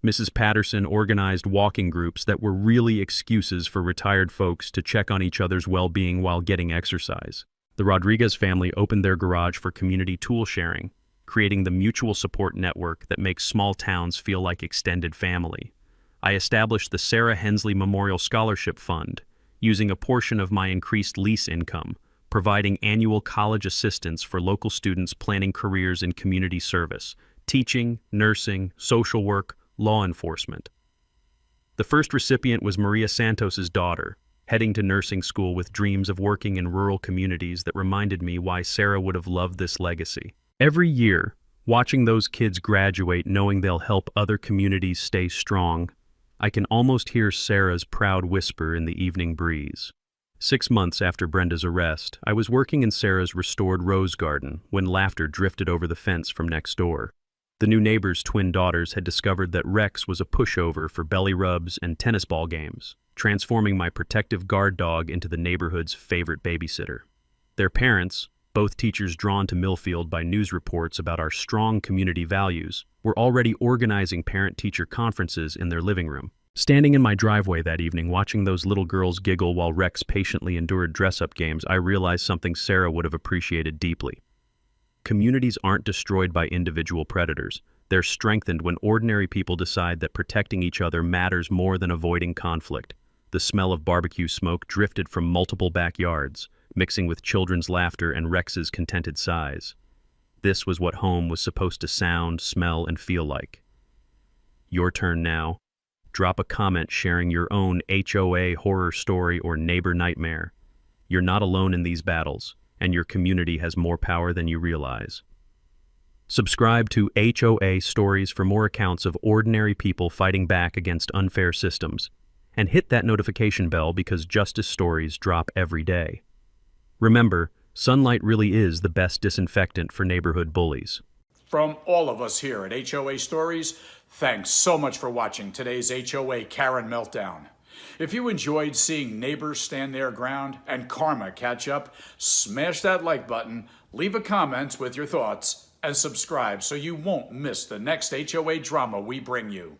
Mrs. Patterson organized walking groups that were really excuses for retired folks to check on each other's well-being while getting exercise. The Rodriguez family opened their garage for community tool sharing, creating the mutual support network that makes small towns feel like extended family. I established the Sarah Hensley Memorial Scholarship Fund, using a portion of my increased lease income, providing annual college assistance for local students planning careers in community service, teaching, nursing, social work, law enforcement. The first recipient was Maria Santos's daughter, heading to nursing school with dreams of working in rural communities that reminded me why Sarah would have loved this legacy. Every year, watching those kids graduate knowing they'll help other communities stay strong, I can almost hear Sarah's proud whisper in the evening breeze. 6 months after Brenda's arrest, I was working in Sarah's restored rose garden when laughter drifted over the fence from next door. The new neighbor's twin daughters had discovered that Rex was a pushover for belly rubs and tennis ball games, transforming my protective guard dog into the neighborhood's favorite babysitter. Their parents, both teachers drawn to Millfield by news reports about our strong community values, were already organizing parent-teacher conferences in their living room. Standing in my driveway that evening, watching those little girls giggle while Rex patiently endured dress-up games, I realized something Sarah would have appreciated deeply. Communities aren't destroyed by individual predators. They're strengthened when ordinary people decide that protecting each other matters more than avoiding conflict. The smell of barbecue smoke drifted from multiple backyards, mixing with children's laughter and Rex's contented sighs. This was what home was supposed to sound, smell, and feel like. Your turn now. Drop a comment sharing your own HOA horror story or neighbor nightmare. You're not alone in these battles, and your community has more power than you realize. Subscribe to HOA Stories for more accounts of ordinary people fighting back against unfair systems, and hit that notification bell because justice stories drop every day. Remember, sunlight really is the best disinfectant for neighborhood bullies. From all of us here at HOA Stories, thanks so much for watching today's HOA Karen Meltdown. If you enjoyed seeing neighbors stand their ground and karma catch up, smash that like button, leave a comment with your thoughts, and subscribe so you won't miss the next HOA drama we bring you.